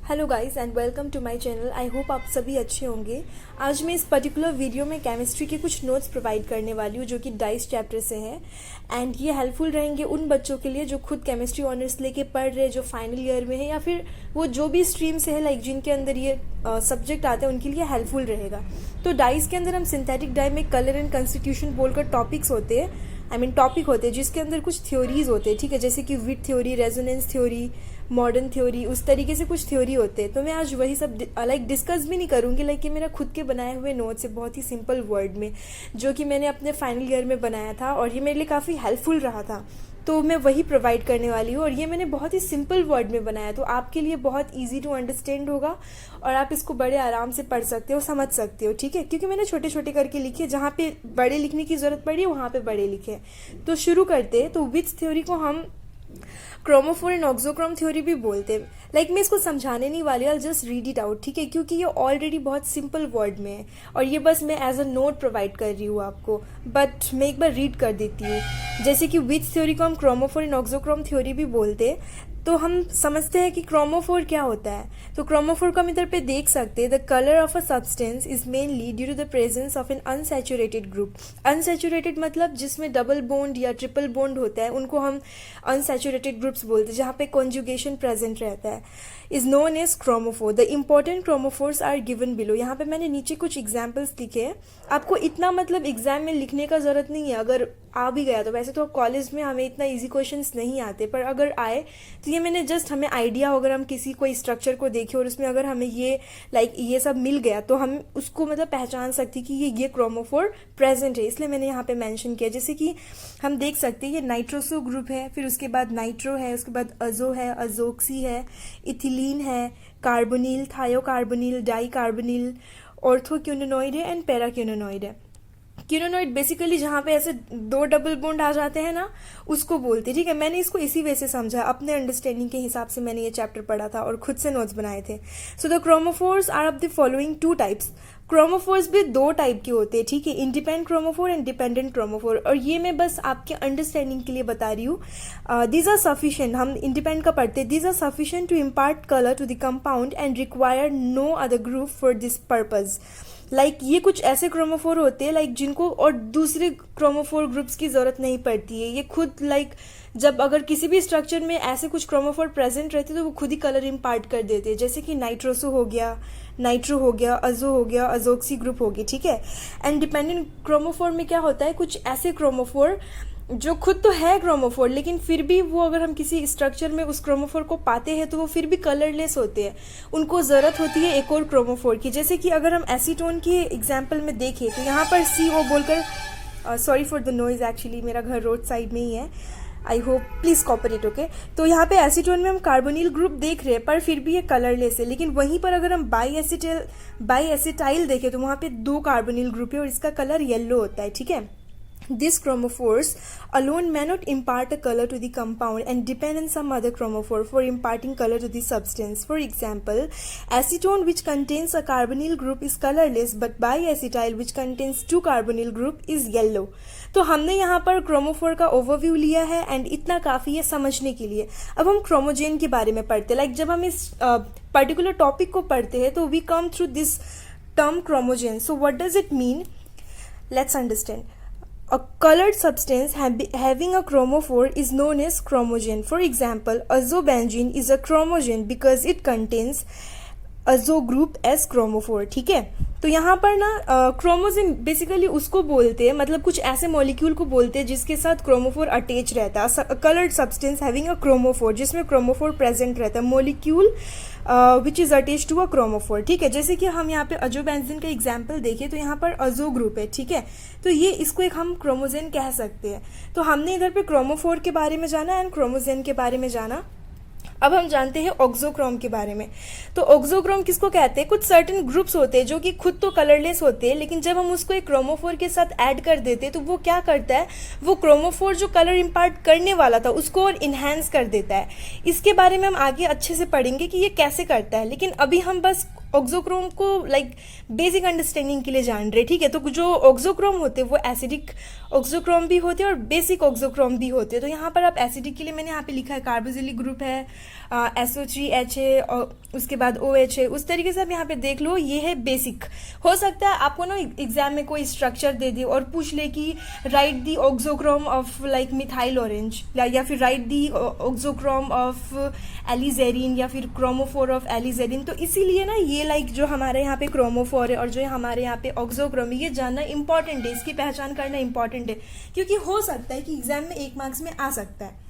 Hello guys and welcome to my channel. I hope आप सभी अच्छे होंगे। आज मैं इस पर्टिकुलर वीडियो में केमिस्ट्री के कुछ नोट्स प्रोवाइड करने वाली हूँ जो कि डाइस चैप्टर से है एंड ये हेल्पफुल रहेंगे उन बच्चों के लिए जो खुद केमिस्ट्री ऑनर्स लेके पढ़ रहे हैं, जो फाइनल ईयर में है या फिर वो जो भी स्ट्रीम से है, लाइक जिनके अंदर ये सब्जेक्ट आते हैं उनके लिए हेल्पफुल रहेगा। तो डाइस के अंदर हम सिंथेटिक डाई में कलर एंड कंस्टिट्यूशन बोलकर टॉपिक्स होते हैं, टॉपिक होते हैं जिसके अंदर कुछ थ्योरीज होते हैं, ठीक है, जैसे कि Witt theory, resonance theory, modern theory, उस तरीके से कुछ थ्योरी होते हैं। तो मैं आज वही सब डिस्कस भी नहीं करूँगी, ये मेरा खुद के बनाए हुए नोट्स है बहुत ही सिंपल वर्ड में, जो कि मैंने अपने फाइनल ईयर में बनाया था और ये मेरे लिए काफ़ी हेल्पफुल रहा था। तो मैं वही प्रोवाइड करने वाली हूँ और ये मैंने बहुत ही सिंपल वर्ड में बनाया, तो आपके लिए बहुत ईजी टू अंडरस्टैंड होगा और आप इसको बड़े आराम से पढ़ सकते हो, समझ सकते हो, ठीक है, क्योंकि मैंने छोटे छोटे करके लिखे, जहाँ पे बड़े लिखने की ज़रूरत पड़ी वहाँ पे बड़े लिखे। तो शुरू करते हैं। तो विच थ्योरी को हम क्रोमोफोर एंड ऑक्सोक्रोम थ्योरी भी बोलते हैं। मैं इसको समझाने नहीं वाली, I just read it out, ठीक है, क्योंकि ये ऑलरेडी बहुत सिंपल वर्ड में है और ये बस मैं एज अ नोट प्रोवाइड कर रही हूँ आपको, बट मैं एक बार रीड कर देती हूँ। जैसे कि विच थ्योरी को हम क्रोमोफोर एंड ऑक्सोक्रोम थ्योरी भी बोलते हैं, तो हम समझते हैं कि क्रोमोफोर क्या होता है। तो क्रोमोफोर को हम इधर पे देख सकते हैं। The colour of a substance is mainly due to the presence of an unsaturated group. Unsaturated मतलब जिसमें डबल बॉन्ड या ट्रिपल बॉन्ड होता है, उनको हम अनसैचुरेटेड ग्रुप्स बोलते हैं, जहाँ पे कॉन्जुगेशन प्रेजेंट रहता है, is known as chromophore. The important chromophores are given below. यहाँ पे मैंने नीचे कुछ एग्जाम्पल्स लिखे हैं। आपको इतना एग्जाम में लिखने का जरूरत नहीं है, अगर आ भी गया तो। वैसे तो कॉलेज में हमें इतना इजी क्वेश्चंस नहीं आते, पर अगर आए तो ये मैंने जस्ट हमें आइडिया हो, अगर हम किसी कोई स्ट्रक्चर को देखें और उसमें अगर हमें ये सब मिल गया तो हम उसको पहचान सकते कि ये क्रोमोफोर प्रेजेंट है, इसलिए मैंने यहाँ पे मेंशन किया। जैसे कि हम देख सकते हैं ये नाइट्रोसो ग्रुप है, फिर उसके बाद नाइट्रो है, उसके बाद अजो है, अजोक्सी है, इथिलीन है, कार्बोनिल, थायोकार्बोनिल, डाई कार्बोनिल, ऑर्थोक्यूनोनॉइड है एंड पैराक्यूनोनॉइड है। क्यूनोनॉइड बेसिकली जहाँ पे ऐसे दो डबल बॉन्ड आ जाते हैं ना, उसको बोलते हैं, ठीक है। मैंने इसको इसी वे से समझा, अपने अंडरस्टैंडिंग के हिसाब से मैंने ये चैप्टर पढ़ा था और खुद से नोट्स बनाए थे। So the chromophores are of the following two types. Chromophores भी दो टाइप के होते हैं, ठीक है, independent chromophore and dependent chromophore, और ये मैं बस आपके अंडरस्टैंडिंग के लिए बता रही हूँ। दीज आर सफिशिएंट, हम इंडिपेंडेंट का पढ़ते हैं, these are sufficient to impart colour to the compound and require no other group for this purpose. ये कुछ ऐसे क्रोमोफोर होते हैं जिनको और दूसरे क्रोमोफोर ग्रुप्स की जरूरत नहीं पड़ती है। ये खुद जब अगर किसी भी स्ट्रक्चर में ऐसे कुछ क्रोमोफोर प्रेजेंट रहते तो वो खुद ही कलर इम्पार्ट कर देते हैं, जैसे कि नाइट्रोसो हो गया, नाइट्रो हो गया, अजो हो गया, अजोक्सी ग्रुप होगी, ठीक है। एंड डिपेंडेंट क्रोमोफोर में क्या होता है, कुछ ऐसे क्रोमोफोर जो खुद तो है क्रोमोफोर, लेकिन फिर भी वो अगर हम किसी स्ट्रक्चर में उस क्रोमोफोर को पाते हैं तो वो फिर भी कलरलेस होते हैं, उनको ज़रूरत होती है एक और क्रोमोफोर की। जैसे कि अगर हम एसीटोन की एग्जांपल में देखें तो यहाँ पर CO बोलकर, sorry for the noise, actually मेरा घर रोड साइड में ही है, I hope please cooperate, okay. तो यहाँ पे एसीटोन में हम कार्बोनिल ग्रुप देख रहे हैं पर फिर भी ये कलरलेस है, लेकिन वहीं पर अगर हम बाई एसिटाइल देखें तो वहाँ पे 2 कार्बोनिल ग्रुप है और इसका कलर येलो होता है, ठीक है। These chromophores alone may not impart a color to the compound and depend on some other chromophore for imparting color to the substance. For example, acetone which contains a carbonyl group is colorless, but biacetyl which contains 2 carbonyl group is yellow. तो हमने यहाँ पर chromophore का overview लिया है and इतना काफ़ी है समझने के लिए। अब हम क्रोमोजेन के बारे में पढ़ते हैं। जब हम इस पर्टिकुलर टॉपिक को पढ़ते हैं तो we come through this term chromogen. So what does it mean, let's understand. A colored substance having a chromophore is known as chromogen. For example, azobenzene is a chromogen because it contains azo group as chromophore, ठीक है। तो यहाँ पर ना क्रोमोजेन basically उसको बोलते हैं, कुछ ऐसे मॉलिक्यूल को बोलते हैं जिसके साथ क्रोमोफोर अटैच रहता है। Coloured substance having a chromophore, जिसमें क्रोमोफोर प्रेजेंट रहता है, molecule which is attach to a chromophore, ठीक है। जैसे कि हम यहाँ पे अजोबेंजीन का एग्जाम्पल देखें तो यहाँ पर अजो ग्रुप है, ठीक है, तो ये इसको एक हम क्रोमोजेन कह सकते हैं। तो हमने इधर पे क्रोमोफोर के बारे में जाना एंड क्रोमोजेन के बारे में जाना। अब हम जानते हैं ऑक्सोक्रोम के बारे में। तो ऑक्सोक्रोम किसको कहते हैं, कुछ सर्टेन ग्रुप्स होते हैं जो कि खुद तो कलरलेस होते हैं, लेकिन जब हम उसको एक क्रोमोफोर के साथ ऐड कर देते हैं तो वो क्या करता है, वो क्रोमोफोर जो कलर इम्पार्ट करने वाला था उसको और इन्हेंस कर देता है। इसके बारे में हम आगे अच्छे से पढ़ेंगे कि ये कैसे करता है, लेकिन अभी हम बस ऑक्सोक्रोम को लाइक बेसिक अंडरस्टैंडिंग के लिए जान रहे, ठीक है। तो जो ऑक्सोक्रोम होते हैं वो एसिडिक ऑक्सोक्रोम भी होते हैं और बेसिक ऑक्सोक्रोम भी होते हैं। तो यहाँ पर आप एसिडिक के लिए मैंने यहाँ पे लिखा है कार्बोक्सिलिक ग्रुप है, SO3H है और उसके बाद OH है। उस तरीके से आप यहाँ पे देख लो, ये है बेसिक। हो सकता है आपको ना एग्जाम में कोई स्ट्रक्चर दे दे और पूछ ले कि right the auxochrome of like methyl orange, या फिर राइट दी ऑक्सोक्रोम ऑफ एलिजेरिन, या फिर क्रोमोफोर ऑफ एलिजेरिन। तो इसीलिए ना ये लाइक जो हमारे यहाँ पे क्रोमोफोर है और जो हमारे यहाँ पे ऑक्सोक्रोम है, ये जानना इंपॉर्टेंट है, इसकी पहचान करना इंपॉर्टेंट है, क्योंकि हो सकता है कि एग्जाम में 1 मार्क्स में आ सकता है।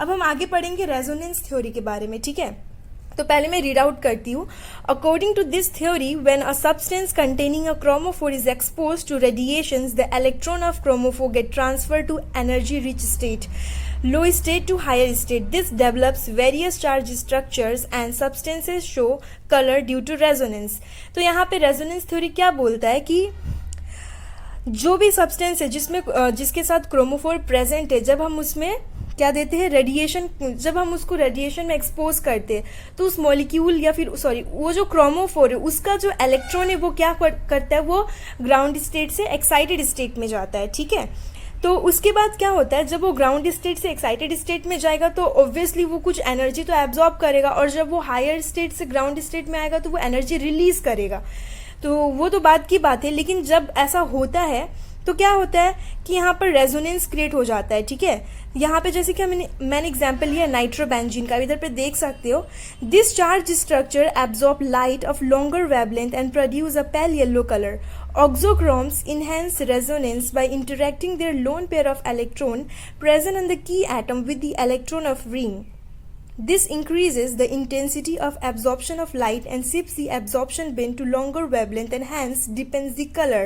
अब हम आगे पढ़ेंगे रेजोनेंस थ्योरी के बारे में, ठीक है। तो पहले मैं रीड आउट करती हूँ। According to this theory, when a substance containing a chromophore is exposed to radiations, the electron of chromophore get transfer to energy rich state, low state to higher state. This develops various charge structures and substances show color due to resonance. तो यहाँ पे resonance theory क्या बोलता है कि जो भी substance है जिसके साथ क्रोमोफोर प्रेजेंट है, जब हम उसमें क्या देते हैं रेडिएशन, जब हम उसको रेडिएशन में एक्सपोज करते हैं तो उस मॉलिक्यूल या फिर वो जो क्रोमोफोर है उसका जो इलेक्ट्रॉन है वो क्या करता है, वो ग्राउंड स्टेट से एक्साइटेड स्टेट में जाता है, ठीक है। तो उसके बाद क्या होता है, जब वो ग्राउंड स्टेट से एक्साइटेड स्टेट में जाएगा तो ऑब्वियसली वो कुछ एनर्जी तो एब्जॉर्ब करेगा, और जब वो हायर स्टेट से ग्राउंड स्टेट में आएगा तो वो एनर्जी रिलीज करेगा। तो वो तो बात की बात है, लेकिन जब ऐसा होता है तो क्या होता है कि यहाँ पर रेजोनेंस क्रिएट हो जाता है, ठीक है। यहाँ पे जैसे कि मैंने एग्जाम्पल लिया नाइट्रोबेंजीन का, इधर पे देख सकते हो। This charge structure absorb light of longer wavelength and produce a pale yellow colour. Auxochromes enhance resonance by interacting their lone pair of electron present on the key atom with the electron of ring. This increases the intensity of absorption of light and shifts the absorption band to longer wavelength and hence deepens the color.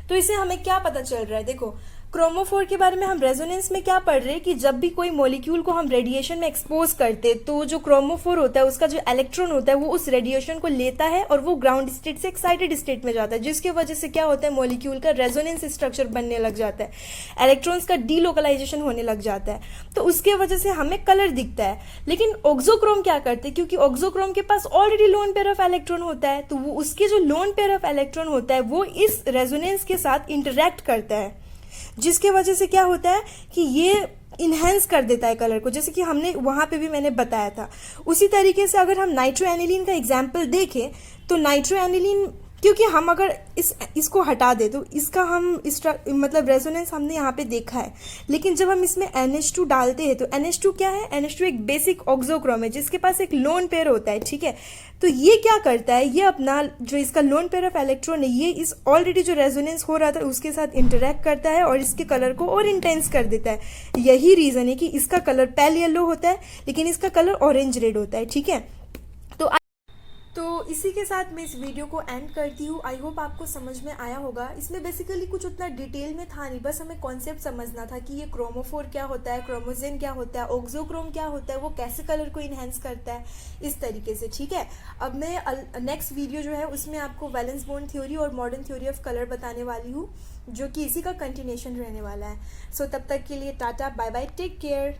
तो इससे हमें क्या पता चल रहा है, देखो chromophore के बारे में हम रेजोनेंस में क्या पढ़ रहे हैं कि जब भी कोई मॉलिक्यूल को हम रेडिएशन में एक्सपोज करते तो जो क्रोमोफोर होता है उसका जो इलेक्ट्रॉन होता है वो उस रेडिएशन को लेता है और वो ग्राउंड स्टेट से एक्साइटेड स्टेट में जाता है, जिसकी वजह से क्या होता है मॉलिक्यूल का रेजोनेंस स्ट्रक्चर बनने लग जाता है, इलेक्ट्रॉन्स का डीलोकलाइजेशन होने लग जाता है, तो उसके वजह से हमें कलर दिखता है। लेकिन ऑक्सोक्रोम क्या करते हैं, क्योंकि ऑक्सोक्रोम के पास already lone pair of electron होता है, तो वो उसके जो लोन पेयर ऑफ इलेक्ट्रॉन होता है वो इस रेजोनेंस के साथ इंटरैक्ट करता है, जिसके वजह से क्या होता है कि ये इन्हेंस कर देता है कलर को, जैसे कि हमने वहां पे भी मैंने बताया था। उसी तरीके से अगर हम नाइट्रोएनिलीन का एग्जाम्पल देखें तो नाइट्रोएनिलीन, क्योंकि हम अगर इसको हटा दे तो इसका हम मतलब रेजोनेंस हमने यहाँ पे देखा है, लेकिन जब हम इसमें NH2 डालते हैं तो NH2 क्या है, NH2 एक बेसिक ऑक्सोक्रोम है जिसके पास एक लोन पेयर होता है, ठीक है। तो ये क्या करता है, ये अपना जो इसका लोन पेयर ऑफ इलेक्ट्रॉन है ये इस ऑलरेडी जो रेजोनेंस हो रहा था उसके साथ इंटरेक्ट करता है और इसके कलर को और इंटेंस कर देता है। यही रीजन है कि इसका कलर पेल येलो होता है लेकिन इसका कलर ऑरेंज रेड होता है, ठीक है। तो इसी के साथ मैं इस वीडियो को एंड करती हूँ। आई होप आपको समझ में आया होगा। इसमें बेसिकली कुछ उतना डिटेल में था नहीं, बस हमें कॉन्सेप्ट समझना था कि ये क्रोमोफोर क्या होता है, क्रोमोजेन क्या होता है, ऑक्सोक्रोम क्या होता है, वो कैसे कलर को इन्हेंस करता है, इस तरीके से, ठीक है। अब मैं नेक्स्ट वीडियो जो है उसमें आपको वैलेंस बॉन्ड थ्योरी और मॉडर्न थ्योरी ऑफ कलर बताने वाली हूँ, जो कि इसी का कंटिन्यूएशन रहने वाला है। सो तब तक के लिए tata, bye bye, take care.